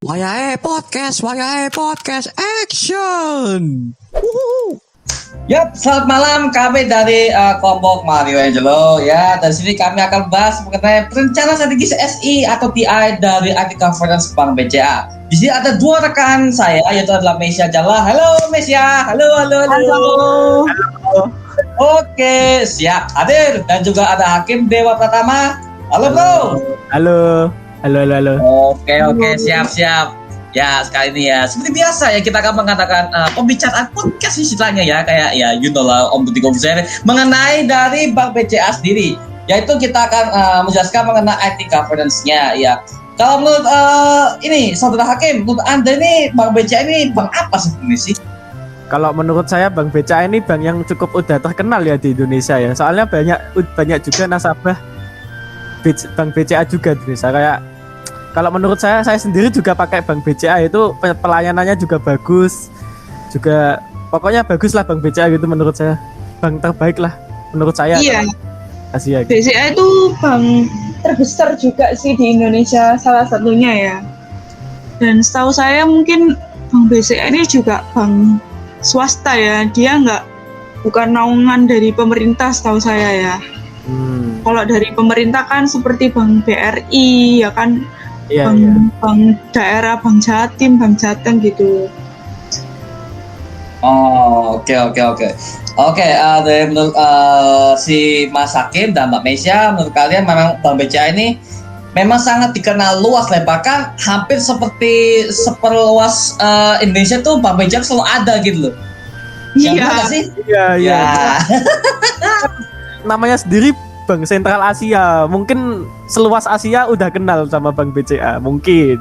Wayahe podcast, action! Woohoo! Yap, selamat malam. Kami dari kelompok Mario Angelo ya. Dari sini kami akan bahas mengenai rencana strategis SI atau TI dari IT Conference Bank BCA. Di sini ada dua rekan saya, yaitu adalah Mesia Jalla. Halo Mesia. Halo. Oke, siap hadir. Dan juga ada Hakim Dewa Pratama. Halo bro. Halo. Oke, siap. Ya, sekali ini ya, seperti biasa ya kita akan mengatakan pembicaraan podcast istilahnya ya, kayak ya you know lah Om Budi Komisaris mengenai dari Bank BCA sendiri, yaitu kita akan menjelaskan mengenai IT governance-nya ya. Kalau menurut ini Saudara Hakim, menurut Anda ini Bank BCA ini bank apa sebenarnya sih? Kalau menurut saya Bank BCA ini bank yang cukup udah terkenal ya di Indonesia ya. Soalnya banyak juga nasabah Bank BCA juga di Indonesia. Kayak kalau menurut saya sendiri juga pakai Bank BCA, itu pelayanannya juga bagus. Juga pokoknya bagus lah Bank BCA gitu menurut saya. Bank terbaik lah menurut saya. Iya. Asia gitu. BCA itu bank terbesar juga sih di Indonesia salah satunya ya. Dan setahu saya mungkin Bank BCA ini juga bank swasta ya. Dia bukan naungan dari pemerintah setahu saya ya. Kalau dari pemerintah kan seperti Bank BRI ya kan. Bank daerah, Bank Jatim, Bank Jateng gitu. Oh, oke. Dari menurut si Mas Hakim dan Mbak Mesia, menurut kalian memang Bank BCA ini memang sangat dikenal luas lah, bahkan hampir seperti seperluas Indonesia tuh Bank BCA selalu ada gitu loh. Iya. Iya. Namanya sendiri Bank Sentral Asia, mungkin seluas Asia udah kenal sama Bank BCA mungkin.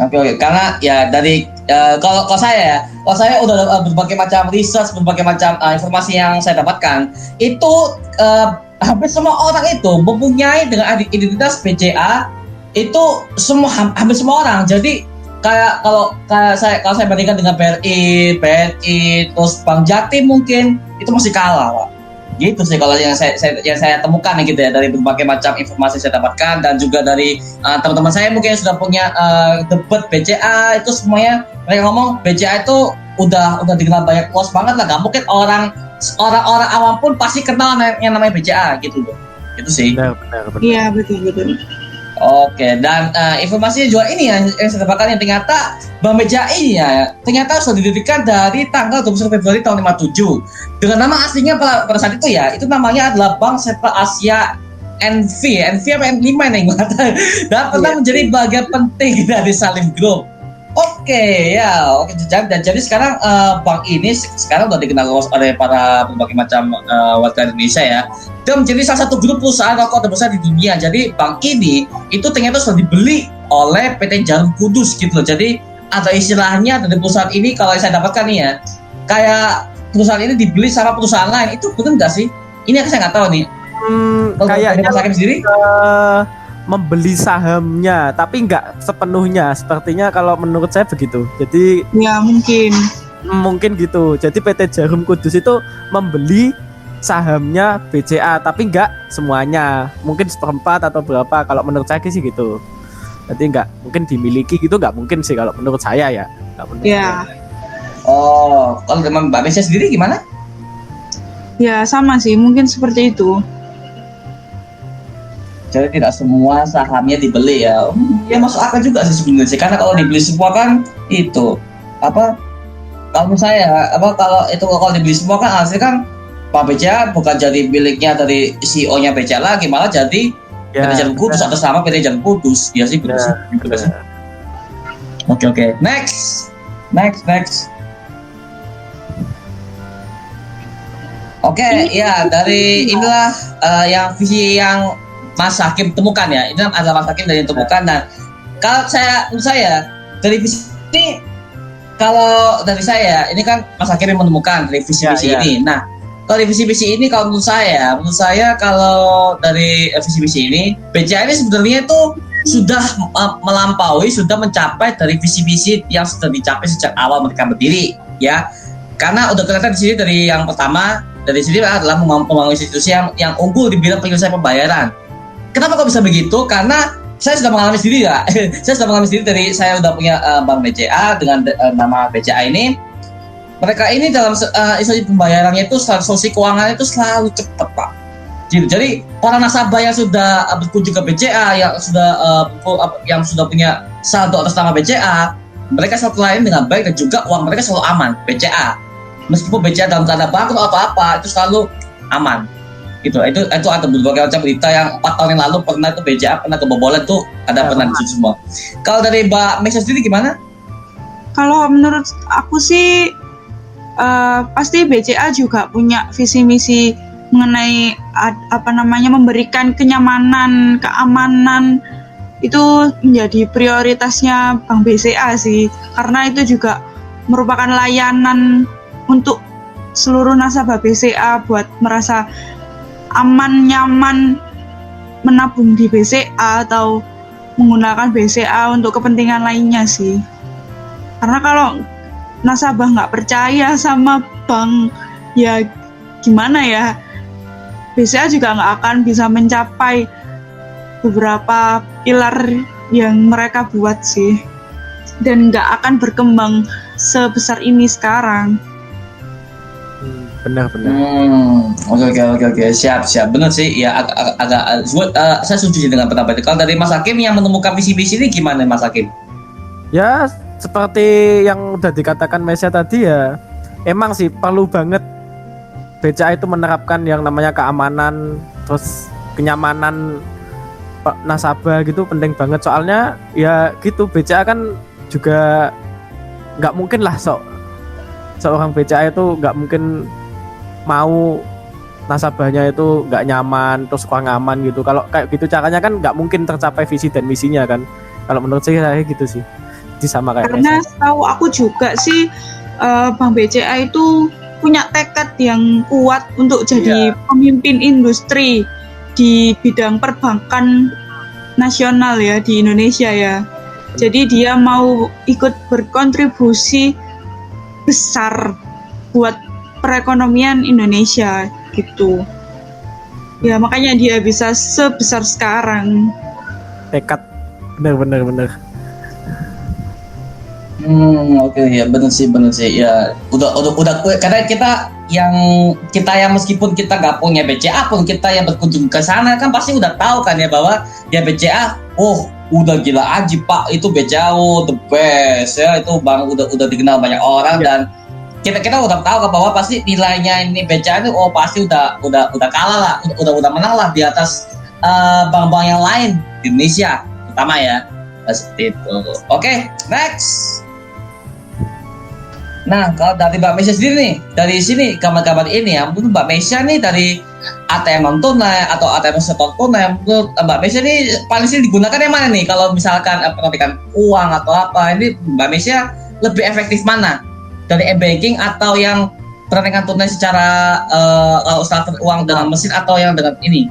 Oke. Karena ya dari kalau saya udah berbagai macam research, berbagai macam informasi yang saya dapatkan, itu hampir semua orang itu mempunyai dengan identitas BCA itu hampir semua orang. Jadi kalau saya bandingkan dengan BRI, terus Bank Jatim mungkin itu masih kalah, Pak. Gitu sih kalau yang saya temukan gitu ya, dari berbagai macam informasi saya dapatkan, dan juga dari teman-teman saya mungkin yang sudah punya debat BCA, itu semuanya mereka ngomong BCA itu udah dikenal banyak luas banget lah, nggak mungkin orang awam pun pasti kenal yang namanya BCA gitu loh. Itu sih. Benar. Iya, betul. Oke, dan informasinya juga ini yang saya dapatkan, yang ternyata Bank BCA ini ya ternyata sudah didirikan dari tanggal 21 Februari tahun 57 dengan nama aslinya pada saat itu ya, itu namanya adalah Bank Sentral Asia NV apa N5 nih dan pernah menjadi bagian penting dari Salim Group. Oke. Jadi sekarang bank ini sekarang udah dikenal luas oleh para berbagai macam warga Indonesia ya. Dia menjadi salah satu grup perusahaan rokok terbesar di dunia. Jadi bank ini itu ternyata sudah dibeli oleh PT Jarum Kudus gitu loh. Jadi ada istilahnya dari perusahaan ini, kalau saya dapatkan nih ya, kayak perusahaan ini dibeli sama perusahaan lain. Itu benar nggak sih? Ini saya nggak tahu nih. Kayaknya Mas Hakim sendiri membeli sahamnya, tapi nggak sepenuhnya. Sepertinya kalau menurut saya begitu. Jadi Ya mungkin gitu. Jadi PT Jarum Kudus itu membeli sahamnya BCA, tapi nggak semuanya. Mungkin seperempat atau berapa. Kalau menurut saya sih gitu. Jadi nggak mungkin dimiliki gitu, nggak mungkin sih kalau menurut saya ya. Ya. Oh, kalau dengan Mbak Mesia sendiri gimana? Ya sama sih, mungkin seperti itu. Jadi tidak semua sahamnya dibeli ya. Ya masuk akal juga sih sebenarnya sih. Karena kalau dibeli semua kan itu kalau menurut saya kalau dibeli semua kan hasilnya kan Pak BCA bukan jadi miliknya dari CEO-nya BCA lagi, malah jadi PT Jarum Kudus atas nama PT Jarum Kudus. Ya sih benar sih. Oke. Next. Oke, ya dari inilah yang visi yang Mas Hakim temukan ya. Ini adalah Mas Hakim dari yang temukan. Dan menurut saya dari visi ini, kalau dari saya ini kan Mas Hakim yang menemukan dari visi-visi ini. Nah, kalau dari visi-visi ini, kalau menurut saya kalau dari visi-visi ini, BCA ini sebenarnya itu sudah melampaui, sudah mencapai dari visi-visi yang sudah dicapai sejak awal mereka berdiri ya. Karena udah kelihatan di sini dari yang pertama, dari sini adalah membangun institusi yang unggul di bidang penyelesaian pembayaran. Kenapa kok bisa begitu? Karena saya sudah mengalami sendiri ya. Saya sudah mengalami sendiri dari saya udah punya bank BCA dengan nama BCA ini. Mereka ini dalam instansi pembayarannya itu solusi keuangan itu selalu cepat, Pak. Jadi para nasabah yang sudah berkunjung ke BCA yang sudah punya saldo atas nama BCA, mereka selalu layan dengan baik dan juga uang mereka selalu aman BCA. Meskipun BCA dalam keadaan bangkrut atau apa itu selalu aman. Gitu. Itu ada berbagai macam berita yang 4 tahun yang lalu pernah itu BCA pernah kebobolan tuh ada pernah di situ semua. Kalau dari Mbak Mesya sendiri gimana? Kalau menurut aku sih pasti BCA juga punya visi misi mengenai memberikan kenyamanan, keamanan itu menjadi prioritasnya Bank BCA sih, karena itu juga merupakan layanan untuk seluruh nasabah BCA buat merasa aman, nyaman menabung di BCA atau menggunakan BCA untuk kepentingan lainnya sih. Karena kalau nasabah nggak percaya sama bank, ya gimana ya, BCA juga nggak akan bisa mencapai beberapa pilar yang mereka buat sih, dan nggak akan berkembang sebesar ini sekarang. Benar. Oke. Siap. Benar sih. Ya agak saya setuju dengan pendapat itu. Kalau dari Mas Hakim yang menemukan visi-visi ini gimana, Mas Hakim? Ya, seperti yang udah dikatakan Mesya tadi ya, emang sih perlu banget BCA itu menerapkan yang namanya keamanan, terus kenyamanan nasabah gitu penting banget. Soalnya ya gitu, BCA kan juga nggak mungkin lah seorang BCA itu nggak mungkin mau nasabahnya itu nggak nyaman terus kurang aman gitu. Kalau kayak gitu caranya kan nggak mungkin tercapai visi dan misinya kan. Kalau menurut saya gitu sih. Jadi sama kayak karena tahu aku juga sih Bank BCA itu punya tekad yang kuat untuk jadi pemimpin industri di bidang perbankan nasional ya di Indonesia ya. Jadi dia mau ikut berkontribusi besar buat perekonomian Indonesia gitu. Ya makanya dia bisa sebesar sekarang. tekad bener. Oke ya benar sih ya udah karena kita yang meskipun kita nggak punya BCA pun kita yang berkunjung ke sana kan pasti udah tahu kan ya bahwa ya BCA udah gila aja Pak, itu BCA the best ya, itu bang udah dikenal banyak orang dan kita udah tahu bahwa pasti nilainya ini BCA itu pasti udah kalah lah, udah menang lah di atas bank-bank yang lain di Indonesia terutama ya seperti itu. Oke, next. Nah, kalau dari Mbak Mesya sendiri nih, dari sini gambar-gambar ini ya, menurut Mbak Mesya nih dari ATM non tunai atau ATM setor tunai, menurut Mbak Mesya nih paling sering digunakan yang mana nih? Kalau misalkan penarikan uang atau apa, ini Mbak Mesya lebih efektif mana? Dari e-banking atau yang penarikan tunai secara transfer uang dengan mesin atau yang dengan ini?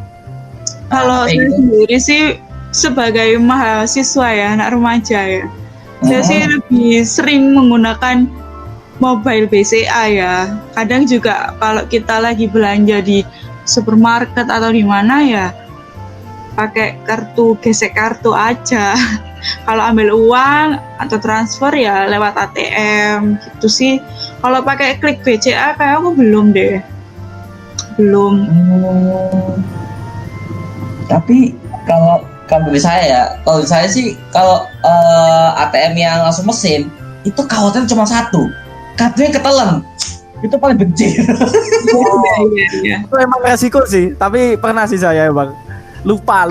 Kalau saya sendiri sih sebagai mahasiswa ya, anak remaja ya, saya sih lebih sering menggunakan mobile BCA ya. Kadang juga kalau kita lagi belanja di supermarket atau di mana ya, pakai gesek kartu aja. Kalau ambil uang atau transfer ya lewat ATM gitu sih. Kalau pakai klik BCA kayak aku belum deh. Belum. Tapi kalau dari saya sih kalau ATM yang langsung mesin itu khawatirnya cuma satu, kartunya ketelan, itu paling benci. Iya. Itu emang resiko sih, tapi pernah sih saya bang lupa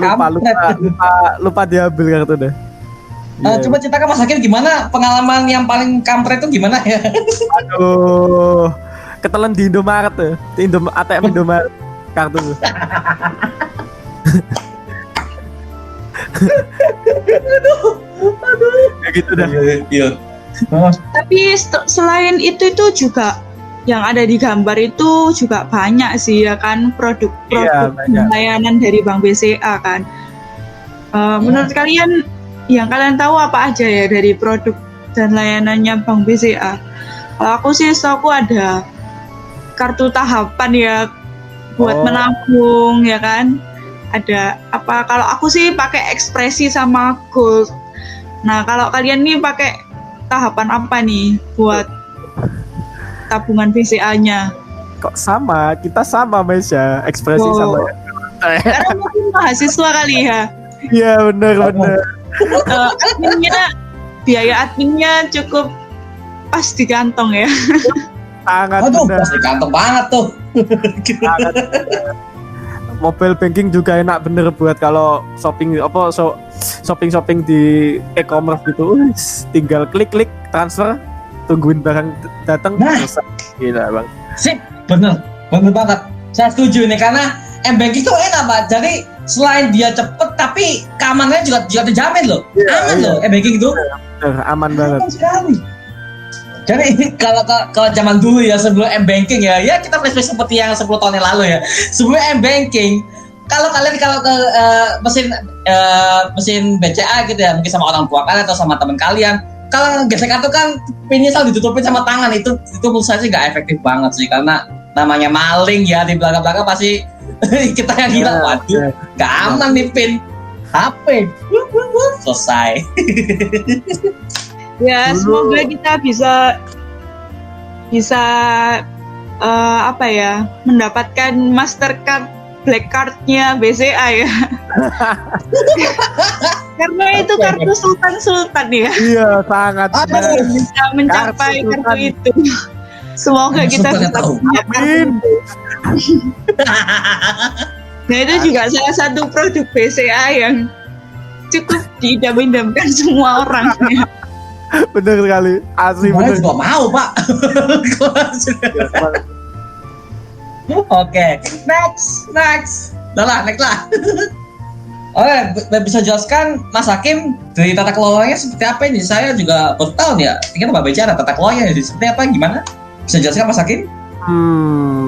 diambil kartu deh. Coba ceritakan Mas Hakim gimana pengalaman yang paling kampret itu gimana ya? Aduh, ketelan di Indomaret tuh, di ATM Indomaret kartu. Aduh, kayak gitu dah. Iya. Tapi selain itu juga yang ada di gambar itu juga banyak sih ya kan, produk-produk layanan dari Bank BCA kan. Menurut kalian yang kalian tahu apa aja ya dari produk dan layanannya Bank BCA? Kalau aku sih setahu ada kartu tahapan ya buat menabung ya kan. ada apa, kalau aku sih pakai ekspresi sama gold. Nah kalau kalian nih pakai tahapan apa nih buat tabungan BCA-nya? Kok sama? Kita sama Mesya, ekspresi Oh. sama. Karena mungkin mahasiswa kali ya. Iya benar. Adminnya, biaya adminnya cukup pas di kantong ya. Sangat Aduh, benar. pas di kantong banget tuh. Sangat benar. Mobile banking juga enak bener buat kalau shopping shopping di e-commerce gitu. Tinggal klik transfer, tungguin barang datang. Nah. Selesai. Gila bang. Sip, bener banget. Saya setuju nih karena M-Banking itu enak Pak. Jadi selain dia cepet tapi keamanannya juga terjamin loh. Iya, Aman iya. loh M-Banking itu. Bener, aman banget. Aman sekali. Jadi kalau zaman dulu ya sebelum M-Banking ya kita flashback seperti yang 10 tahun yang lalu ya. Sebelum M-Banking kalau kalian ke mesin BCA gitu ya, mungkin sama orang tua kalian atau sama teman kalian, kalau gesek kartu kan pinnya selalu ditutupin sama tangan, itu menurut saya sih nggak efektif banget sih, karena namanya maling ya, di belakang pasti kita yang hilang, waduh nggak aman nih pin HP, selesai. Ya semoga kita bisa apa ya, mendapatkan Mastercard Black Card-nya BCA ya. Karena itu kartu sultan ya. Iya sangat. Aduh. Bisa mencapai Kartu kartu sultan. itu. Semoga kita Sultan bisa tahu. Amin. Nah itu juga salah satu produk BCA yang cukup diidam-idamkan semua orang. Bener sekali. Asli Saya bener. juga mau Pak. Oke, next. Next lah. Oke, bisa jelaskan Mas Hakim dari tata kelolanya seperti apa ini? Saya juga baru tahu ya. Tinggal Mbak bicara tata kelolanya seperti apa, gimana? Bisa jelaskan Mas Hakim?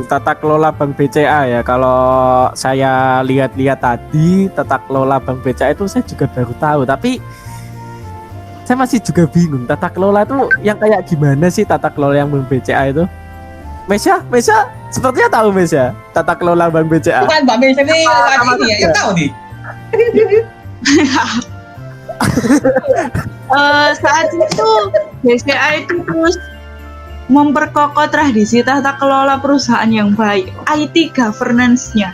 Tata kelola Bank BCA ya. Kalau saya lihat-lihat tadi tata kelola Bank BCA itu saya juga baru tahu. Tapi saya masih juga bingung. Tata kelola itu yang kayak gimana sih tata kelola yang Bank BCA itu? Mesya, sepertinya tahu Mesya tata kelola Bank BCA. Bukan Mbak Mesya ini lagi ini ya, yang tahu nih. Saat itu BCA itu terus memperkokoh tradisi tata kelola perusahaan yang baik, IT governance-nya,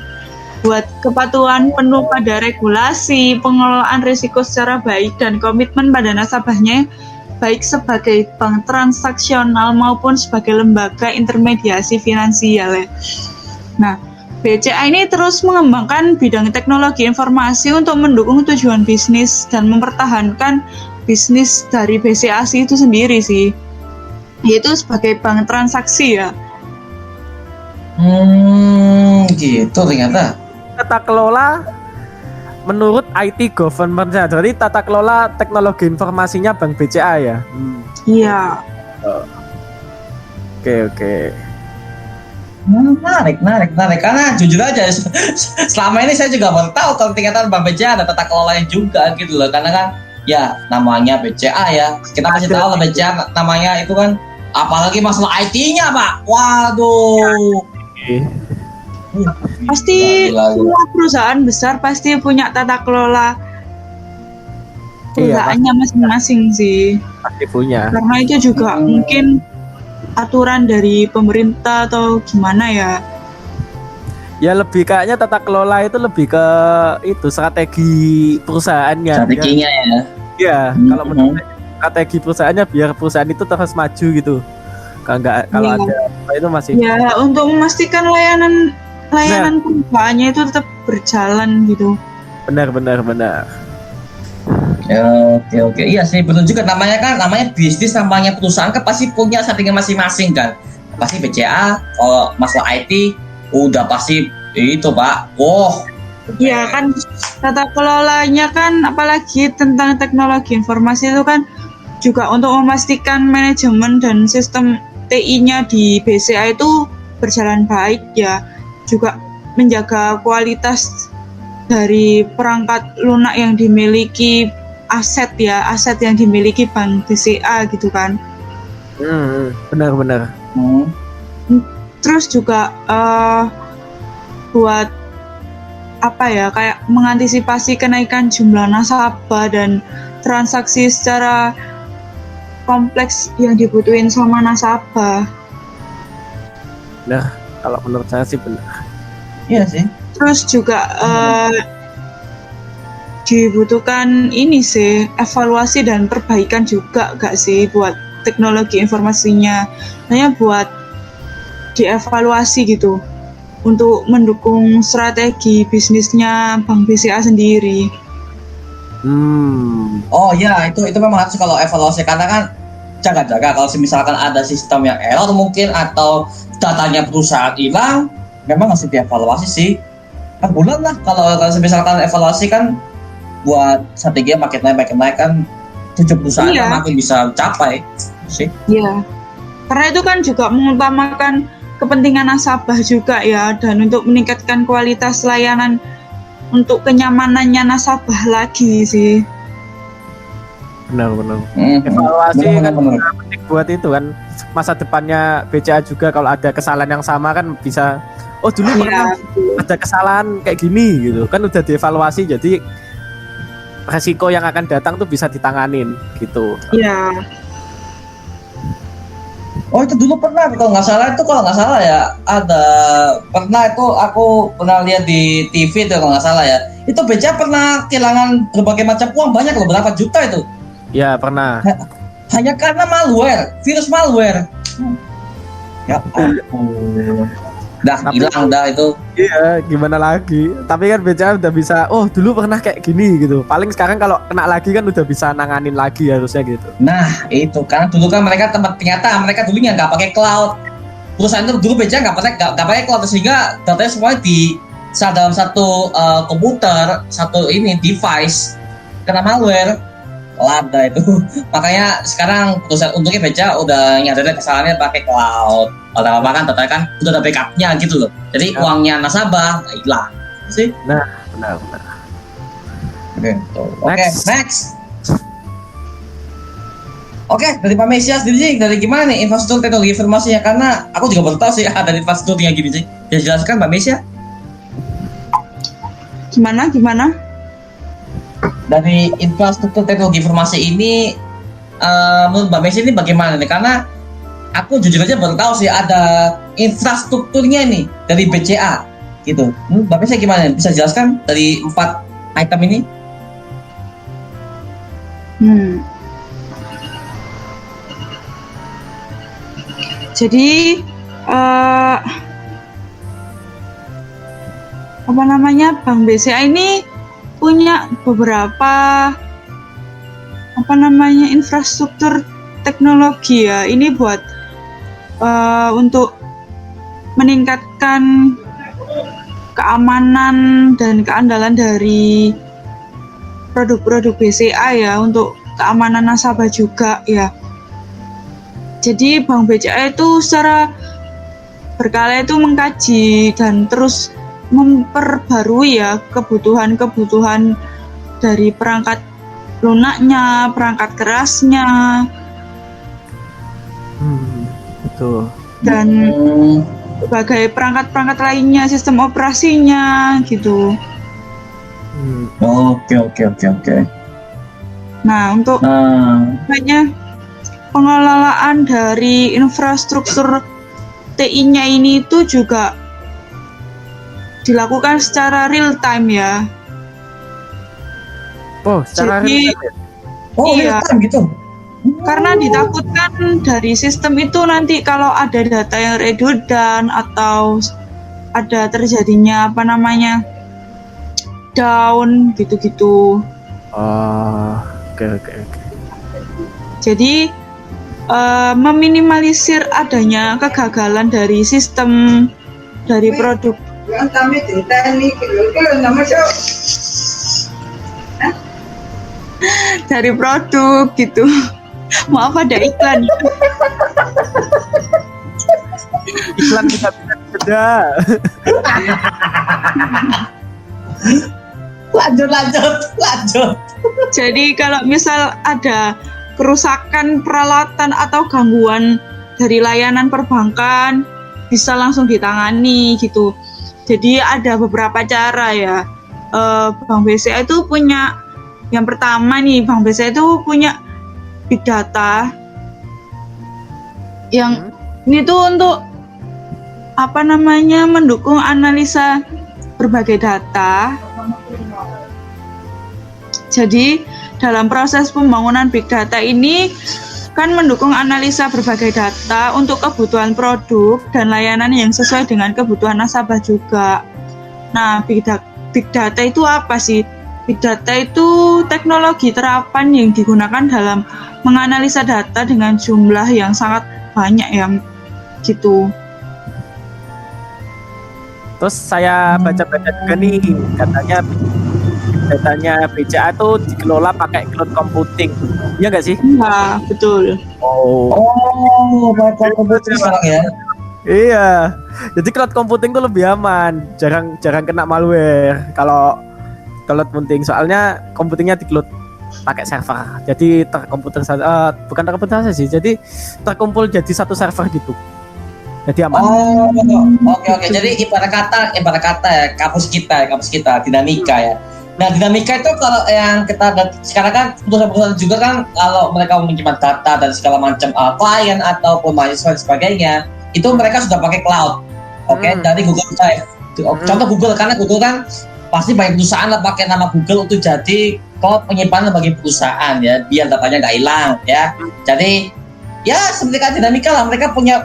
buat kepatuhan penuh pada regulasi, pengelolaan risiko secara baik, dan komitmen pada nasabahnya, baik sebagai bank transaksional maupun sebagai lembaga intermediasi finansial ya. Nah, BCA ini terus mengembangkan bidang teknologi informasi untuk mendukung tujuan bisnis dan mempertahankan bisnis dari BCA itu sendiri sih, yaitu sebagai bank transaksi ya. Gitu ternyata. Tata kelola menurut IT government, jadi tata kelola teknologi informasinya Bank BCA ya. Iya. Oke. Menarik. Karena jujur aja, selama ini saya juga baru tahu kalau ternyata Bank BCA ada tata kelolanya juga gitu loh. Karena kan ya namanya BCA ya. Kita masih tahu lah BCA namanya itu kan, apalagi masalah IT-nya Pak. Waduh. Pasti Gila. semua perusahaan besar pasti punya tata kelola perusahaannya masing-masing sih. Pasti punya. Karena itu juga mungkin aturan dari pemerintah atau gimana ya. Ya lebih kayaknya tata kelola itu lebih ke itu strategi perusahaannya. Strateginya ya. Iya, kalau menurut saya, strategi perusahaannya biar perusahaan itu terus maju gitu. Kalau Iya. ada apa itu masih Ya untuk memastikan layanan perusahaannya itu tetap berjalan gitu. benar. Oke. Iya sih, betul juga, namanya bisnis, namanya perusahaan kan pasti punya strategi masing-masing kan. Pasti BCA kalau masalah IT udah pasti itu Pak. Iya kan, tata kelolanya kan apalagi tentang teknologi informasi itu kan juga untuk memastikan manajemen dan sistem TI-nya di BCA itu berjalan baik ya. Juga menjaga kualitas dari perangkat lunak yang dimiliki, aset yang dimiliki Bank BCA gitu kan. Benar. Terus juga buat apa ya, kayak mengantisipasi kenaikan jumlah nasabah dan transaksi secara kompleks yang dibutuhin sama nasabah. Nah, kalau menurut saya sih benar. Iya sih. Terus juga dibutuhkan ini sih, evaluasi dan perbaikan juga gak sih buat teknologi informasinya, hanya buat dievaluasi gitu untuk mendukung strategi bisnisnya Bank BCA sendiri. Oh ya, itu memang harus kalau evaluasi, karena kan jaga-jaga kalau misalkan ada sistem yang error mungkin atau datanya perusahaan hilang, memang harus dievaluasi sih. Kan bulan lah kalau misalkan evaluasi kan buat strategi makin naik kan 7 perusahaan Iya. yang makin bisa capai sih. Iya. Karena itu kan juga mengutamakan kepentingan nasabah juga ya, dan untuk meningkatkan kualitas layanan untuk kenyamanannya nasabah lagi sih. Benar. Evaluasi Benar, kan benar. juga penting buat itu kan, masa depannya BCA juga kalau ada kesalahan yang sama kan bisa, oh dulu pernah ada kesalahan kayak gini gitu kan, udah dievaluasi, jadi resiko yang akan datang tuh bisa ditanganin gitu. Iya. Oh itu dulu pernah kalau nggak salah ya, ada pernah itu aku pernah lihat di TV itu kalau nggak salah ya, itu BCA pernah kehilangan berbagai macam uang banyak loh, berapa juta itu Ya pernah. hanya karena virus malware. Ya ampun, dah hilang dah itu. Iya, gimana lagi? Tapi kan BCA udah bisa, oh dulu pernah kayak gini gitu. Paling sekarang kalau kena lagi kan udah bisa nanganin lagi harusnya gitu. Nah itu karena dulu kan ternyata mereka dulunya nggak pakai cloud. Perusahaan itu dulu BCA nggak pakai cloud, sehingga datanya semuanya di dalam satu komputer, satu ini device, kena malware, lada itu. Makanya sekarang perusahaan untungnya BCA udah nyadarin kesalahannya pakai cloud. Kalau apa kan datanya kan udah ada backupnya gitu loh. Jadi uangnya nasabah nggak hilang sih. Nah, benar. Oke, next. Oke, dari Pak Mesia sendiri sih, dari gimana nih infrastruktur teknologi informasinya? Karena aku juga baru tahu sih ada infrastruktur yang gini sih. Bisa jelaskan Pak Mesia? Gimana? Dari infrastruktur teknologi informasi ini, menurut Mbak Mesia ini bagaimana nih? Karena aku jujur aja baru tahu sih ada infrastrukturnya nih dari BCA gitu. Menurut Mbak Mesia gimana? Bisa jelaskan dari 4 item ini? Jadi Bank BCA ini punya beberapa infrastruktur teknologi ya. Ini buat untuk meningkatkan keamanan dan keandalan dari produk-produk BCA ya, untuk keamanan nasabah juga ya. Jadi Bank BCA itu secara berkala itu mengkaji dan terus memperbarui ya kebutuhan dari perangkat lunaknya, perangkat kerasnya, Betul. dan berbagai perangkat-perangkat lainnya, sistem operasinya gitu. Oke. Nah, untuk banyak pengelolaan dari infrastruktur TI-nya ini itu juga dilakukan secara real time ya. Oh, secara Jadi, real-time ya? Oh, iya. real time gitu. Karena ditakutkan dari sistem itu nanti kalau ada data yang redundant atau ada terjadinya down gitu-gitu. Oh, oke. Jadi meminimalisir adanya kegagalan dari sistem, dari produk. Dari produk gitu. Maaf ada iklan. Iklan kita bisa beda. Lanjut. Jadi kalau misal ada kerusakan peralatan atau gangguan dari layanan perbankan, bisa langsung ditangani gitu. Jadi ada beberapa cara ya. Bank BCA itu punya, yang pertama nih, Bank BCA itu punya big data yang ini tuh untuk mendukung analisa berbagai data. Jadi dalam proses pembangunan big data ini kan mendukung analisa berbagai data untuk kebutuhan produk dan layanan yang sesuai dengan kebutuhan nasabah juga. Nah, big data itu apa sih? Big data itu teknologi terapan yang digunakan dalam menganalisa data dengan jumlah yang sangat banyak yang gitu. Terus saya baca-baca juga nih, datanya BCA itu dikelola pakai cloud computing. Iya nggak sih? Iya, betul. Baca komputer sekarang ya. Iya. Jadi cloud computing itu lebih aman, jarang kena malware kalau cloud computing. Soalnya computingnya di cloud pakai server. Jadi bukan terkomputer saja sih. Jadi terkumpul jadi satu server gitu. Jadi aman. Oke. Jadi ibarat kata ya, kampus kita dinamika ya. Nah, dinamika itu kalau yang kita sekarang kan perusahaan juga kan, kalau mereka menyimpan data dan segala macam klien ataupun mahasiswa dan sebagainya, itu mereka sudah pakai cloud. Dari Google Drive. Contoh Google, karena Google kan pasti banyak perusahaan lah pakai nama Google untuk jadi cloud penyimpanan bagi perusahaan ya, biar datanya nggak hilang ya. Jadi ya seperti kan dinamika lah, mereka punya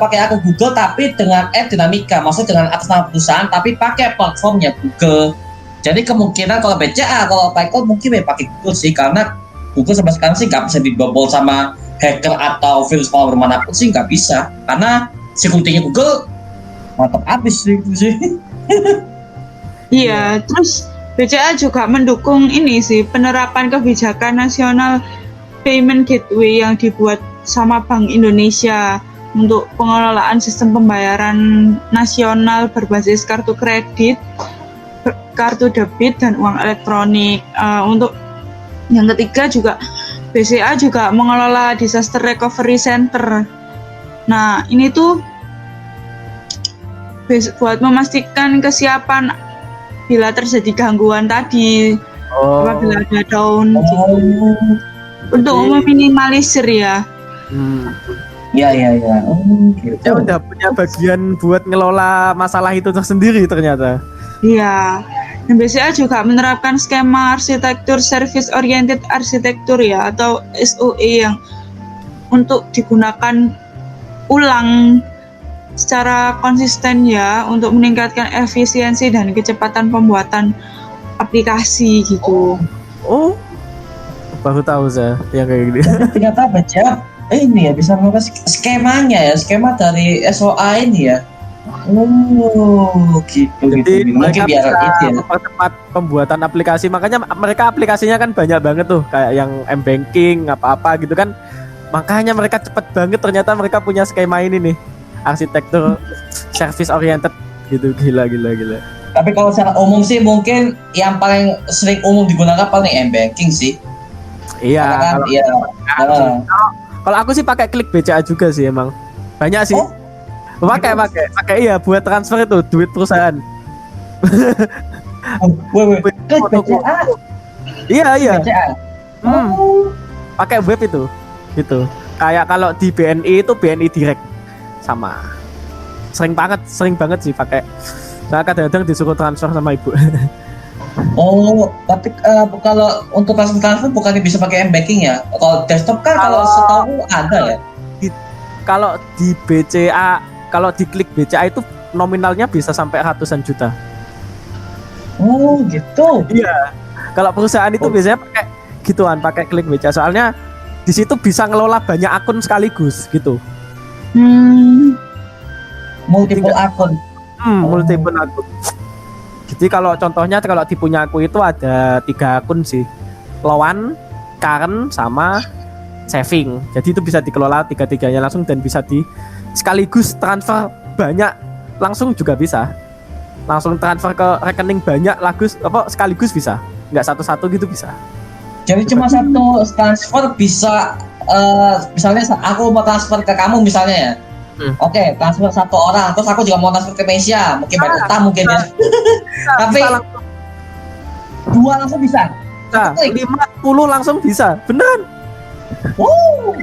pakai akun Google tapi dengan dinamika, maksudnya dengan atas nama perusahaan tapi pakai platformnya Google. Jadi kemungkinan kalau BCA, kalau PayCall mungkin pakai Google sih, karena Google sampai sekarang sih nggak bisa dibobol sama hacker atau virus malware manapun sih, nggak bisa, karena security-nya Google mantap abis sih. Iya, terus BCA juga mendukung ini sih, penerapan kebijakan nasional payment gateway yang dibuat sama Bank Indonesia untuk pengelolaan sistem pembayaran nasional berbasis kartu kredit, kartu debit, dan uang elektronik. Untuk yang ketiga juga BCA juga mengelola Disaster Recovery Center. Nah, ini tuh buat memastikan kesiapan bila terjadi gangguan tadi, apabila ada down untuk meminimalisir ya. Iya. Gitu. Ya udah punya bagian buat ngelola masalah itu tersendiri ternyata. Iya. Dan BCA juga menerapkan skema arsitektur Service Oriented Architecture ya, atau SOE, yang untuk digunakan ulang secara konsisten ya, untuk meningkatkan efisiensi dan kecepatan pembuatan aplikasi gitu. Oh, baru tahu saya yang kayak gini. Ternyata baca ini ya bisa mengubah skemanya ya, skema dari SOA ini ya. Gitu. Jadi mereka mungkin biar bisa mempercepat pembuatan aplikasi. Makanya mereka aplikasinya kan banyak banget tuh, kayak yang m-banking apa-apa gitu kan. Makanya mereka cepet banget, ternyata mereka punya skema ini nih, arsitektur service oriented gitu. Gila. Tapi kalau secara umum sih mungkin yang paling sering umum digunakan paling m-banking sih. Iya. Kan, kalau aku sih pakai Klik BCA juga sih, emang banyak sih. Pakai iya buat transfer itu duit perusahaan. Klik BCA. Iya. Pakai web itu. Gitu. Kayak kalau di BNI itu BNI Direct sama. Sering banget sih pakai. Saya kadang-kadang disuruh transfer sama ibu. Tapi kalau untuk transfer bukannya bisa pakai m-banking ya? Kalau desktop kan kalau setahu ada ya. Kalau di BCA, kalau di Klik BCA itu nominalnya bisa sampai ratusan juta. Oh gitu. Iya. Kalau perusahaan itu biasanya pakai gituan, pakai Klik BCA. Soalnya di situ bisa ngelola banyak akun sekaligus gitu. Multiple akun. Multiple akun. Jadi kalau contohnya kalau di punya aku itu ada 3 akun sih. Loan, current, sama saving. Jadi itu bisa dikelola 3-3-nya langsung dan bisa sekaligus transfer banyak langsung juga bisa. Langsung transfer ke rekening banyak sekaligus bisa. Enggak satu-satu gitu bisa. Jadi cuma satu transfer bisa misalnya aku mau transfer ke kamu misalnya ya. Oke, transfer satu orang, terus aku juga mau transfer ke Indonesia, mungkin bayar utang mungkin ya. Tapi Bisa langsung, 2 langsung bisa. bisa. 50 langsung bisa, beneran. Wow.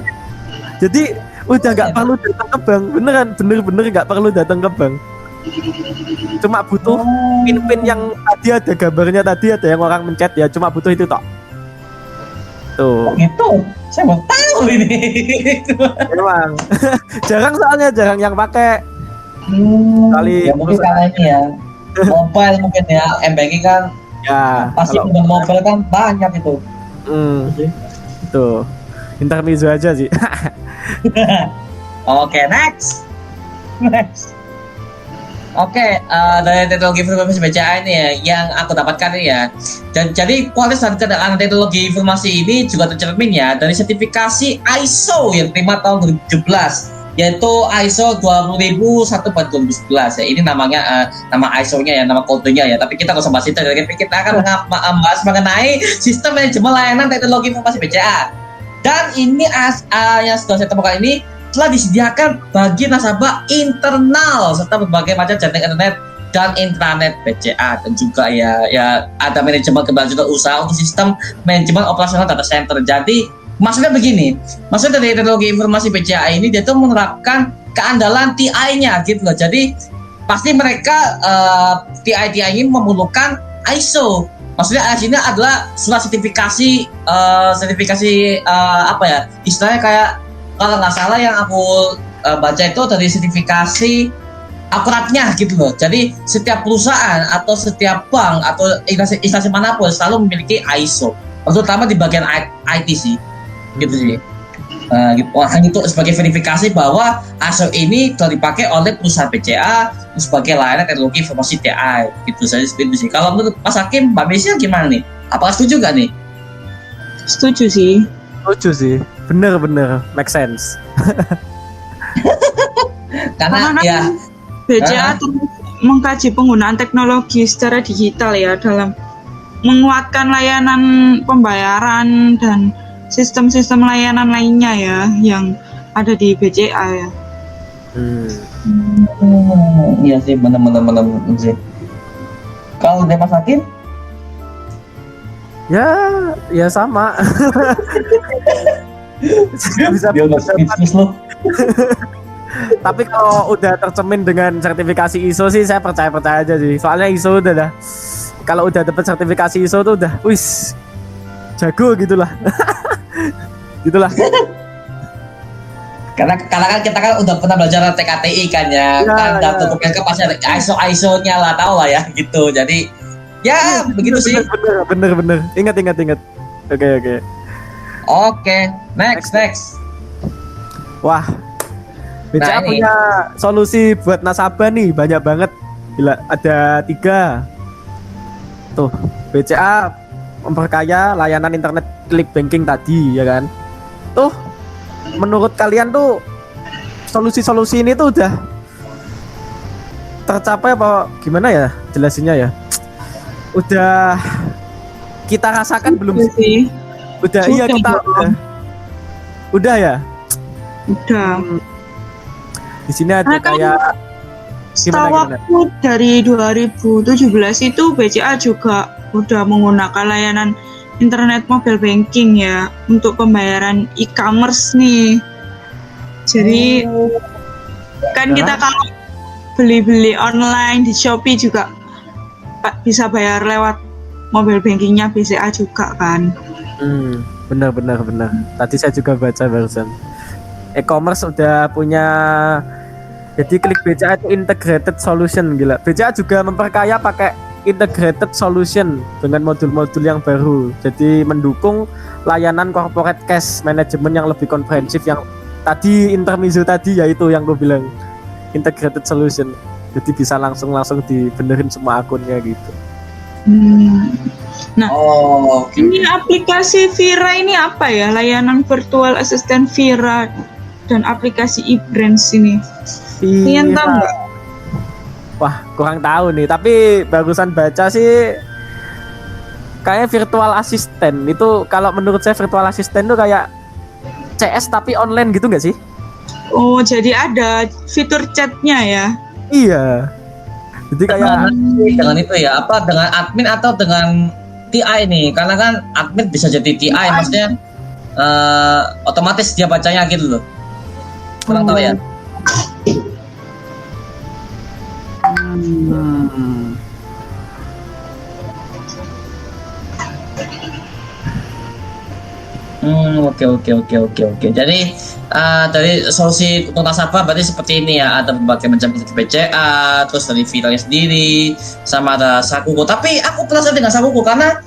Jadi udah nggak perlu datang ke bank, bener-bener nggak perlu datang ke bank. Cuma butuh pin yang tadi ada gambarnya, tadi ada yang orang mencet ya, cuma butuh itu tok. Tuh. Gitu. Saya mau tahu ini. Memang jarang yang pakai. Kali Ya mungkin karena ini ya. Mobile mungkin ya, M-banking kan ya pasti kalau- dengan mobile kan banyak itu. Tuh intermezzo aja sih. Oke, next. Oke, dari teknologi informasi BCA ini ya, yang aku dapatkan ini ya. Dan jadi kualitas dan keadaan teknologi informasi ini juga tercermin ya dari sertifikasi ISO yang terima tahun 2017, yaitu ISO 20001/2011 ya. Ini namanya nama ISO-nya ya, nama kodenya ya. Tapi kita nggak usah bahas itu. Jadi kita akan membahas mengenai sistem manajemen layanan teknologi informasi BCA. Dan ini yang sudah saya temukan ini telah disediakan bagi nasabah internal serta berbagai macam jaringan internet dan intranet BCA, dan juga ya ada manajemen keberlanjutan usaha untuk sistem manajemen operasional data center. Jadi maksudnya begini, maksudnya dari teknologi informasi BCA ini dia tuh menerapkan keandalan TI-nya gitu loh. Jadi pasti mereka TI ini memerlukan ISO. Maksudnya ISO ini adalah surat sertifikasi apa ya, istilahnya kayak kalau nggak salah yang aku baca itu dari sertifikasi akuratnya gitu loh. Jadi setiap perusahaan atau setiap bank atau instansi manapun selalu memiliki ISO, terutama di bagian IT sih, gitu sih. Gitu. Itu sebagai verifikasi bahwa ISO ini telah dipakai oleh perusahaan BCA sebagai layanan teknologi informasi TI. Gitu saja seperti itu sih. Kalau menurut Mas Hakim, Mbak Mesia gimana nih? Apakah setuju nggak nih? Setuju sih. Lucu sih, bener make sense. Karena Karena ya BCA terus mengkaji penggunaan teknologi secara digital ya dalam menguatkan layanan pembayaran dan sistem-sistem layanan lainnya ya yang ada di BCA ya. Iya sih, benar sih. Kalau dari Mas Hakim? Ya sama. Bisa Dia nggak speechless loh. Tapi kalau udah tercermin dengan sertifikasi ISO sih saya percaya aja sih. Soalnya ISO udah dah. Kalau udah dapat sertifikasi ISO tuh udah, wis jago gitulah. Gitulah. Karena kan kita kan udah pernah belajar TKTI kan ya, kan data dokumen kan pasti ada ISO-nya lah, tahu lah ya gitu. Jadi ya begitu sih. Bener. Ingat. Oke. Oke, next. Wah, BCA Nah, ini. punya solusi buat nasabah nih banyak banget. Gila, ada 3. Tuh, BCA memperkaya layanan internet klik banking tadi ya kan. Tuh, menurut kalian tuh solusi-solusi ini tuh udah tercapai apa gimana ya jelasinnya ya? Udah kita rasakan belum Iya sih? Udah iya Sudah kita dong. udah ya. Udah. Di sini ada Nah, kan kayak setahu gimana? aku dari 2017 itu BCA juga udah menggunakan layanan internet mobile banking ya untuk pembayaran e-commerce nih. Jadi kan kita kalau beli-beli online di Shopee juga bisa bayar lewat mobile bankingnya BCA juga kan. Benar. Tadi saya juga baca barusan. E-commerce udah punya, jadi klik BCA itu integrated solution, gila. BCA juga memperkaya pakai integrated solution dengan modul-modul yang baru. Jadi mendukung layanan corporate cash management yang lebih komprehensif, yang tadi intermezzo tadi yaitu yang gue bilang integrated solution. Jadi bisa langsung dibenerin semua akunnya gitu. Oh, oke. Ini aplikasi Vira ini apa ya? Layanan virtual assistant Vira dan aplikasi e-brands ini. Kalian tahu nggak? Wah, kurang tahu nih. Tapi barusan baca sih kayak virtual assistant itu, kalau menurut saya virtual assistant itu kayak CS tapi online gitu nggak sih? Oh, jadi ada fitur chatnya ya? Iya. Jadi kayak dengan itu ya, apa dengan admin atau dengan TI nih? Karena kan admin bisa jadi TI, maksudnya otomatis dia bacanya gitu loh. Kurang tahu ya. Oke. Jadi dari solusi untuk nasabah berarti seperti ini ya, ada berbagai macam BCA, terus dari filenya sendiri, sama ada Sakuku. Tapi aku penasaran dengan Sakuku karena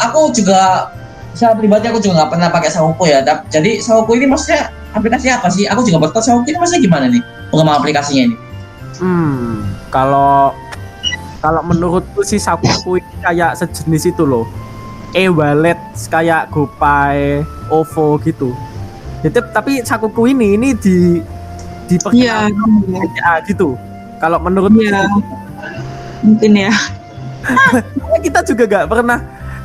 aku juga secara pribadi aku juga nggak pernah pakai Sakuku ya. Jadi Sakuku ini maksudnya aplikasi apa sih? Aku juga baru tahu Sakuku ini maksudnya gimana nih pengembangan aplikasinya ini? Kalau menurutku sih Sakuku ini kayak sejenis itu loh. E-wallet kayak GoPay, OVO gitu. Jadi tapi Sakuku ini diperkenalkan BCA gitu. Kalau menurut mungkin ya. Kita juga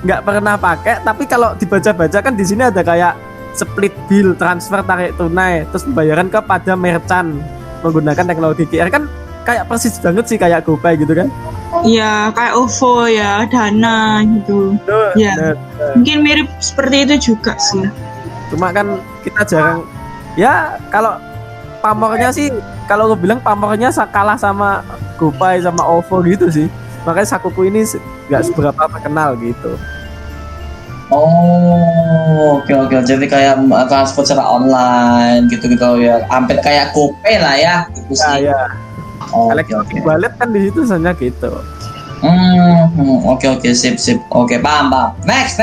nggak pernah pakai, tapi kalau dibaca-baca kan di sini ada kayak split bill, transfer, tarik tunai, terus pembayaran kepada merchant menggunakan teknologi QR kan kayak persis banget sih kayak GoPay gitu kan. Iya, kayak OVO ya, Dana gitu. Ya, mungkin mirip seperti itu juga sih. Cuma kan kita jarang, ya kalau pamornya sih, kalau gue bilang pamornya kalah sama GoPay sama OVO gitu sih. Makanya Sakuku ini nggak seberapa terkenal gitu. Oh, oke. Jadi kayak transfer secara online gitu ya. Hampir kayak GoPay lah ya, gitu sih. Ya. Elektronik wallet kan di situ saja gitu. Oke, sip. Oke, paham. Next.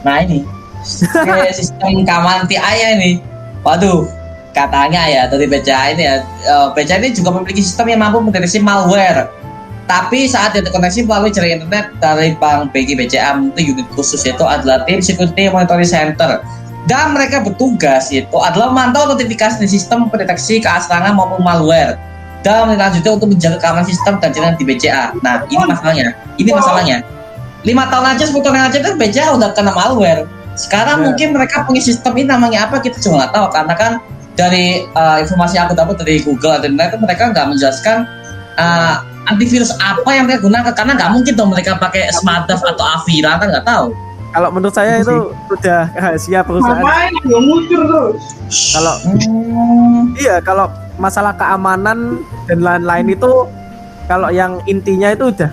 Nah ini sistem keamanan TI ini. Waduh, katanya ya dari BCA ini ya, BCA ini juga memiliki sistem yang mampu mendeteksi malware. Tapi saat dia terkoneksi melalui jaringan internet dari Bank BCA memiliki unit khusus, yaitu adalah tim Security Monitoring Center. Dan mereka bertugas itu adalah memantau notifikasi di sistem pendeteksi keasrangan maupun malware dan melanjutnya untuk menjaga keamanan sistem dan jaringan di BCA. Nah, ini masalahnya. 5 tahun aja, 10 tahun aja kan BCA udah kena malware. Sekarang mungkin mereka punya sistem ini namanya apa kita juga nggak tahu, karena kan dari informasi yang aku dapat dari Google dan internet mereka nggak menjelaskan antivirus apa yang mereka gunakan, karena nggak mungkin dong mereka pakai Smartdev atau Avira, kan nggak tahu. Kalau menurut saya itu sudah rahasia perusahaan. Kalau kalau masalah keamanan dan lain-lain itu, kalau yang intinya itu udah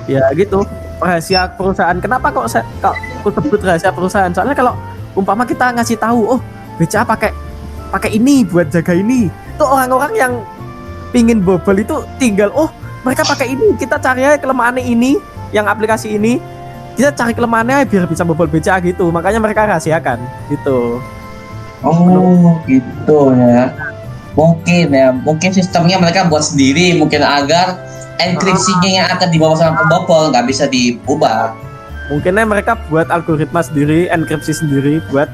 ya gitu, rahasia perusahaan. Kenapa kok aku sebut rahasia perusahaan? Soalnya kalau umpama kita ngasih tahu, oh BCA pakai ini buat jaga ini, tuh orang-orang yang pingin bobol itu tinggal, oh mereka pakai ini, kita cari aja kelemahannya ini, yang aplikasi ini, kita cari kelemahannya biar bisa bobol BCA gitu. Makanya mereka rahasiakan gitu. Oh gitu ya. Mungkin sistemnya mereka buat sendiri, mungkin agar enkripsinya yang akan dibawa sama pembobol nggak bisa diubah. Mungkinnya mereka buat algoritma sendiri, enkripsi sendiri buat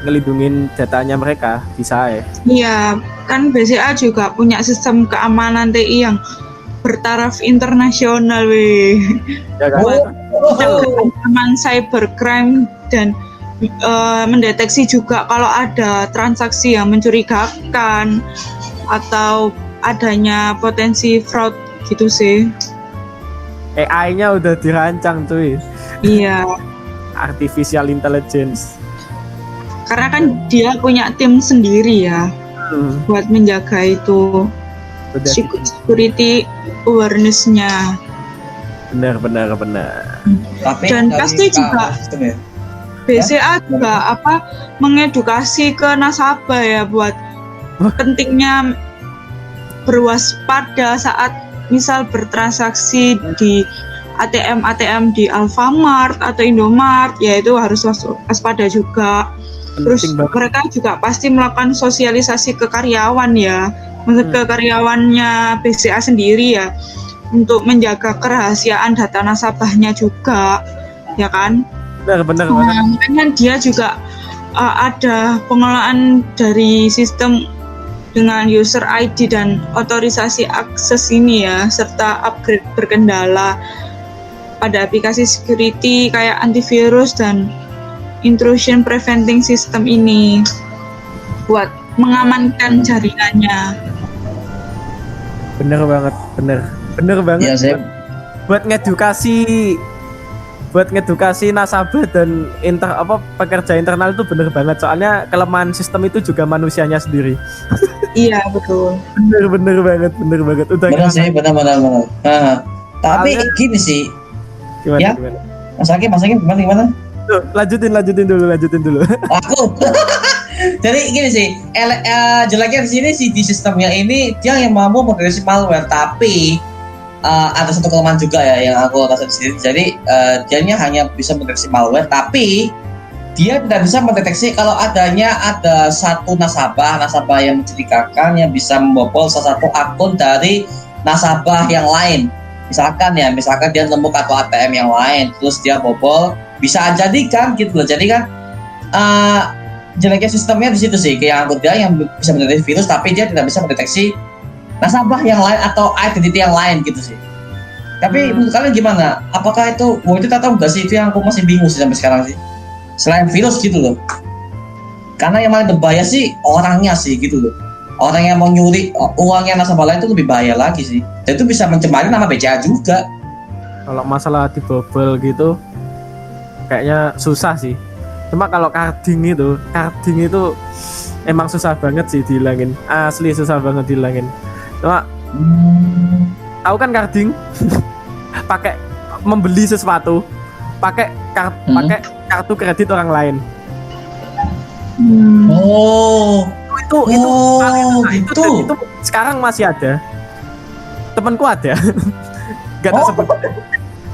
ngelindungin datanya mereka, bisa ya. Iya, kan BCA juga punya sistem keamanan TI yang bertaraf internasional, ya kan? Aman cybercrime dan mendeteksi juga kalau ada transaksi yang mencurigakan atau adanya potensi fraud gitu sih. AI-nya udah dirancang cuy. Iya. Artificial intelligence. Karena kan dia punya tim sendiri ya buat menjaga itu security awareness-nya. Benar. Dan pasti juga BCA juga mengedukasi ke nasabah ya buat pentingnya berwaspada saat misal bertransaksi di ATM di Alfamart atau Indomart, ya itu harus waspada juga. Terus mereka juga pasti melakukan sosialisasi ke karyawan ya, ke karyawannya BCA sendiri ya, untuk menjaga kerahasiaan data nasabahnya juga, ya kan? Benar. Makanya dia juga ada pengelolaan dari sistem dengan user ID dan otorisasi akses ini ya, serta upgrade berkendala pada aplikasi security kayak antivirus dan intrusion preventing system ini buat mengamankan jaringannya. Bener banget, bener banget. Iya, saya Buat ngedukasi nasabah dan pekerja internal itu bener banget. Soalnya kelemahan sistem itu juga manusianya sendiri. Iya betul. Bener banget. Udah benar sih, benar. Tapi Soalnya- gini sih, gimana? Ya. Gimana? Mas Hakim gimana? Tuh, lanjutin dulu. Aku. Jadi gini sih, jeleknya di sini sih di sistemnya ini dia yang mampu mendeteksi malware, tapi ada satu kelemahan juga ya yang aku rasain di sini. Jadi dianya hanya bisa mendeteksi malware, tapi dia tidak bisa mendeteksi kalau ada satu nasabah yang mencurigakan yang bisa membobol salah satu akun dari nasabah yang lain. Misalkan dia nemu kartu ATM yang lain, terus dia bobol, bisa jadi kan gitu loh. Jadi kan jeleknya sistemnya di situ sih, kayak aku dia yang bisa mendeteksi virus, tapi dia tidak bisa mendeteksi nasabah yang lain atau identity yang lain gitu sih. Tapi menurut kalian gimana? Apakah itu atau enggak sih? Itu yang aku masih bingung sih sampai sekarang sih. Selain virus gitu loh. Karena yang paling berbahaya sih orangnya sih gitu loh. Orang yang mau nyuri uangnya nasabah lain itu lebih bahaya lagi sih. Dan itu bisa mencemari nama BCA juga. Kalau masalah dibobol gitu kayaknya susah sih. Cuma kalau carding itu emang susah banget sih dihilangin. Asli susah banget dihilangin. Cuma tahu kan carding pakai membeli sesuatu pakai kartu kredit orang lain. Oh, Itu sekarang masih ada. Temanku ada. Gak tak sebut.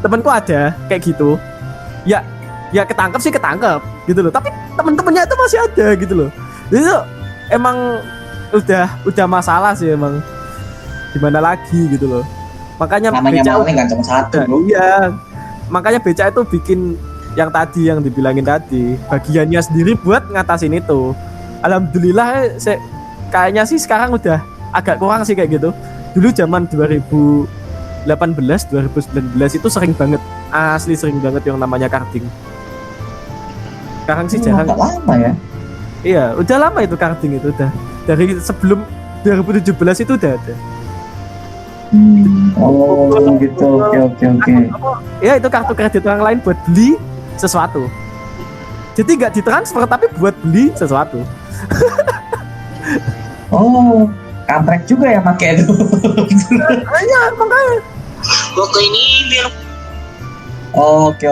Temanku ada kayak gitu. Ya ketangkep gitu loh. Tapi teman-temannya itu masih ada gitu loh. Jadi itu emang udah masalah sih emang. Gimana lagi gitu loh. Makanya namanya BCA maling kan cuma satu bro. Iya. Makanya BCA itu bikin yang dibilangin tadi, bagiannya sendiri buat ngatasin itu. Alhamdulillah kayaknya sih sekarang udah agak kurang sih kayak gitu. Dulu zaman 2018, 2019 itu sering banget. Asli sering banget yang namanya carding. Sekarang sih jarang. Udah lama ya. Iya, udah lama itu carding itu udah. Dari sebelum 2017 itu udah ada. Oh gitu, oke. Ya itu kartu kredit orang lain buat beli sesuatu. Jadi nggak ditransfer tapi buat beli sesuatu. Oh, kampret juga ya pakai itu. Iya, makanya. Pokok ini biar Oke.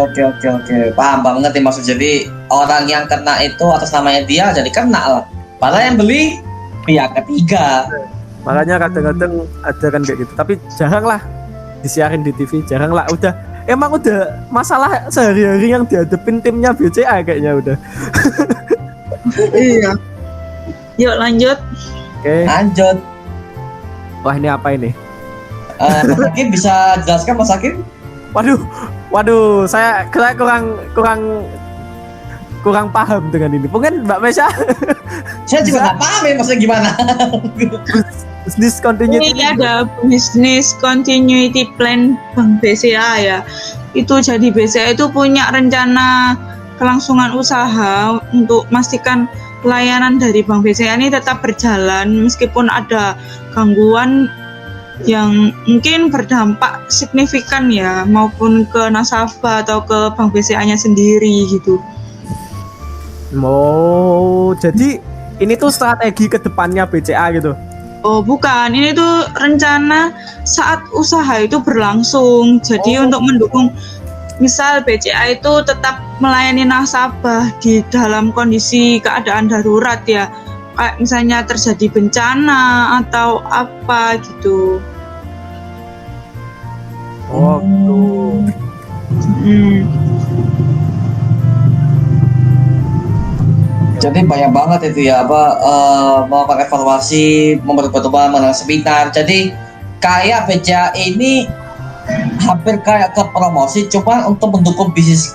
Paham banget ya maksud. Jadi orang yang kena itu atas namanya dia jadi kena lah. Padahal yang beli pihak ketiga. Makanya kadang-kadang ada kan kayak gitu. Tapi jarang lah disiarin di TV, jarang lah. Emang udah masalah sehari-hari yang dihadapin timnya BCA kayaknya udah. iya. Yuk lanjut. Oke. Lanjut. Wah ini apa ini? Mas Hakim bisa jelaskan Mas Hakim? Waduh, saya kurang paham dengan ini. Mungkin Mbak Mesha Saya juga nggak paham ya maksudnya gimana. business continuity. Ini ada business continuity plan Bank BCA ya. Itu jadi BCA itu punya rencana kelangsungan usaha untuk memastikan layanan dari Bank BCA ini tetap berjalan meskipun ada gangguan yang mungkin berdampak signifikan ya, maupun ke nasabah atau ke Bank BCA-nya sendiri gitu. Oh, jadi ini tuh strategi ke depannya BCA gitu. Oh bukan, ini tuh rencana saat usaha itu berlangsung. Jadi untuk mendukung misal BCA itu tetap melayani nasabah di dalam kondisi keadaan darurat ya, kayak misalnya terjadi bencana atau apa gitu. Oh, gitu. Jadi banyak banget itu ya melakukan evaluasi, membuat pertemuan, mengenai seminar. Jadi kayak BCA ini hampir kayak ke promosi, cuma untuk mendukung bisnis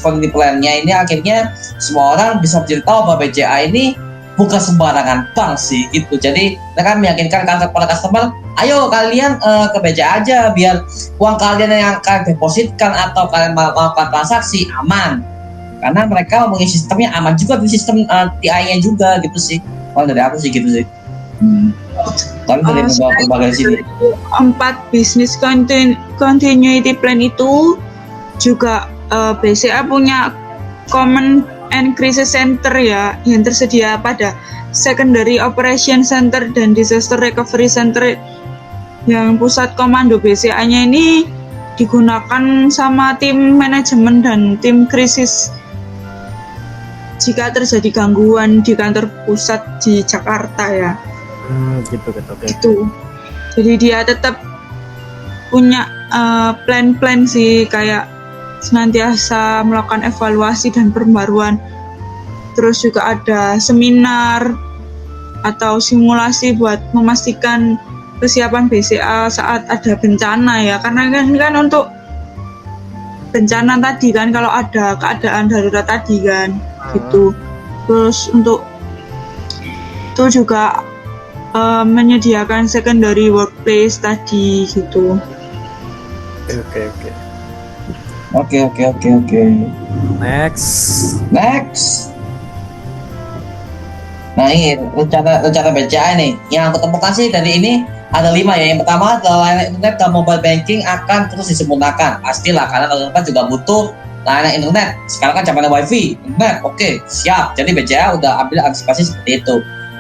continuity plan-nya ini akhirnya semua orang bisa menjadi tahu bahwa BCA ini bukan sembarangan bank sih gitu. Jadi mereka meyakinkan para customer, ayo kalian ke BCA aja biar uang kalian yang kalian depositkan atau kalian melakukan transaksi aman. karena mereka mempunyai sistemnya aman juga di sistem TI-nya juga gitu sih. Kalau dari aku sih gitu sih. Tapi dari berbagai sini. 4 bisnis continuity plan itu juga BCA punya Command and Crisis Center ya, yang tersedia pada Secondary Operation Center dan Disaster Recovery Center, yang pusat komando BCA-nya ini digunakan sama tim manajemen dan tim krisis jika terjadi gangguan di kantor pusat di Jakarta ya. Gitu. Gitu. Jadi dia tetap punya plan-plan sih, kayak senantiasa melakukan evaluasi dan pembaruan. Terus juga ada seminar atau simulasi buat memastikan kesiapan BCA saat ada bencana ya, karena kan untuk bencana tadi kan, kalau ada keadaan darurat tadi kan gitu. Terus untuk itu juga menyediakan secondary workplace tadi gitu. Oke. Oke. Next. Nah ini rencana BCA nih yang aku temukan sih dari ini ada 5 ya. Yang pertama adalah layanan internet dan mobile banking akan terus disempurnakan. Pastilah karena kalau kita juga butuh layanan internet. Sekarang kan zamannya wifi, internet, oke, siap. Jadi BCA udah ambil antisipasi seperti itu.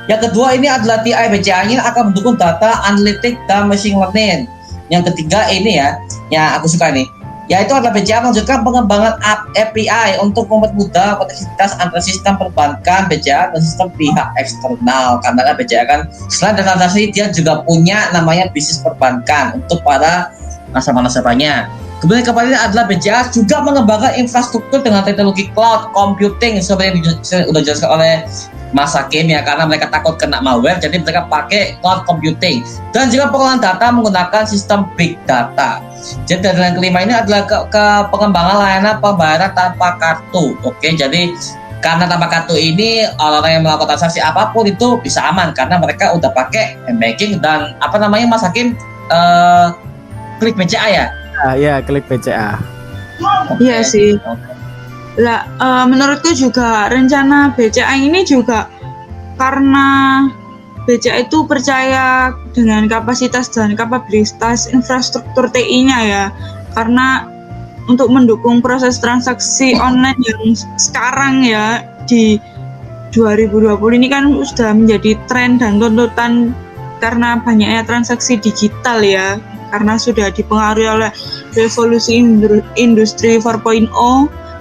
Yang kedua ini adalah TI BCA-nya akan mendukung data analytics dan machine learning. Yang ketiga ini ya, yang aku suka nih, yaitu adalah BCA melanjutkan pengembangan API untuk mempermudah konektivitas antara sistem perbankan BCA dan sistem pihak eksternal. Karena kan BCA kan selain data transaksi, dia juga punya namanya bisnis perbankan untuk para nasabah-nasabahnya. Kemudian kemarin adalah BCA juga mengembangkan infrastruktur dengan teknologi cloud computing seperti yang sudah dijelaskan oleh Mas Hakim ya, karena mereka takut kena malware, jadi mereka pakai cloud computing dan juga pengolahan data menggunakan sistem big data. Jadi dan kelima ini adalah ke pengembangan layanan pembayaran tanpa kartu. Oke, jadi karena tanpa kartu ini orang yang melakukan transaksi apapun itu bisa aman karena mereka udah pakai m-banking dan apa namanya Mas Hakim, klik BCA ya. Ya, klik BCA. Iya sih. Lah, menurutku juga rencana BCA ini juga karena BCA itu percaya dengan kapasitas dan kapabilitas infrastruktur TI-nya ya, karena untuk mendukung proses transaksi online yang sekarang ya di 2020 ini kan sudah menjadi tren dan tuntutan karena banyaknya transaksi digital ya, karena sudah dipengaruhi oleh revolusi industri 4.0.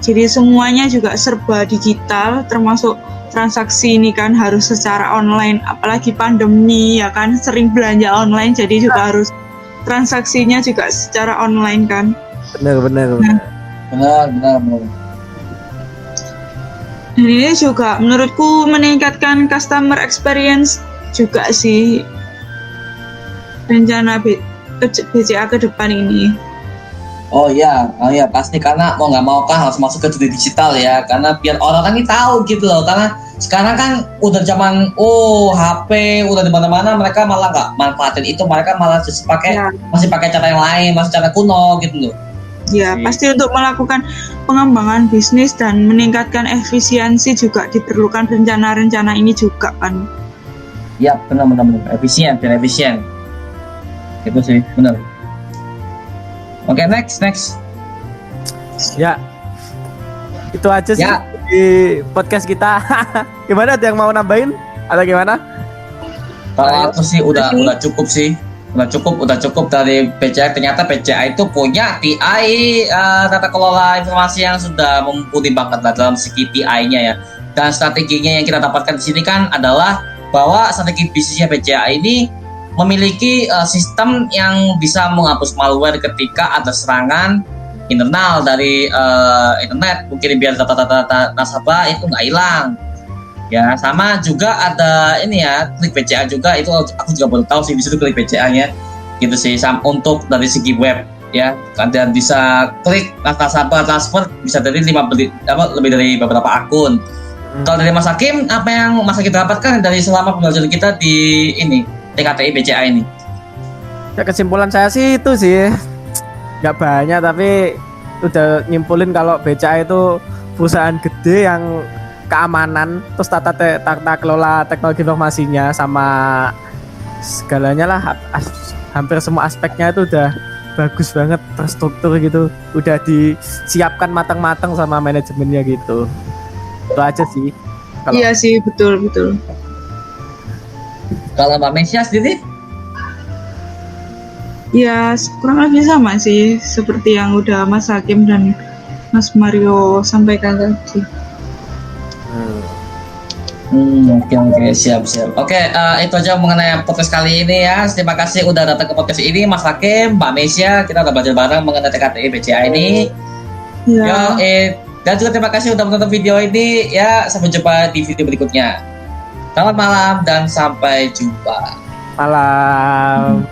Jadi semuanya juga serba digital, termasuk transaksi ini kan harus secara online, apalagi pandemi ya kan, sering belanja online, jadi juga harus transaksinya juga secara online kan. Benar. Dan ini juga menurutku meningkatkan customer experience juga sih rencana BCA ke depan ini. Oh iya pasti, karena mau nggak mau kan harus masuk ke dunia digital ya, karena biar orang kan ini tahu gitu loh, karena sekarang kan udah zaman HP udah di mana-mana, mereka malah nggak manfaatin itu, mereka malah masih pakai cara yang lain, masih cara kuno gitu loh. Ya, pasti untuk melakukan pengembangan bisnis dan meningkatkan efisiensi juga diperlukan rencana-rencana ini juga kan. Ya benar, efisien. Itu sih benar. Oke, next. Ya, itu aja sih Ya. di podcast kita. Gimana, ada yang mau nambahin atau gimana? Kalau aku sih udah cukup sih. Udah cukup dari BCA. Ternyata BCA itu punya TI tata kelola informasi yang sudah mumpuni banget lah dalam segi TI-nya ya. Dan strateginya yang kita dapatkan di sini kan adalah bahwa strategi bisnisnya BCA ini memiliki sistem yang bisa menghapus malware ketika ada serangan internal dari internet, mungkin biar data-data nasabah itu nggak hilang. Ya, sama juga ada ini ya, klik BCA juga, itu aku juga baru tahu sih di situ klik BCA-nya gitu sih, untuk dari segi web ya, dan bisa klik nasabah transfer bisa dari lebih dari beberapa akun. Kalau dari Mas Hakim, apa yang Mas Hakim dapatkan dari selama pembelajaran kita di ini TKTI BCA ini? Ya, kesimpulan saya sih itu sih nggak banyak, tapi udah nyimpulin kalau BCA itu perusahaan gede yang keamanan, terus tata kelola teknologi informasinya sama segalanya lah, hampir semua aspeknya itu udah bagus banget, terstruktur gitu, udah disiapkan matang-matang sama manajemennya gitu. Itu aja sih. Iya sih, betul. Kalau Mbak Mesia sendiri? Ya kurang lebih sama sih seperti yang udah Mas Hakim dan Mas Mario sampaikan tadi. Oke, siap. Oke, itu aja mengenai podcast kali ini ya. Terima kasih udah datang ke podcast ini, Mas Hakim, Mbak Mesia. Kita udah belajar bareng mengenai TKTI BCA ini. Ya. Dan juga terima kasih udah menonton video ini ya. Sampai jumpa di video berikutnya. Selamat malam dan sampai jumpa. Malam.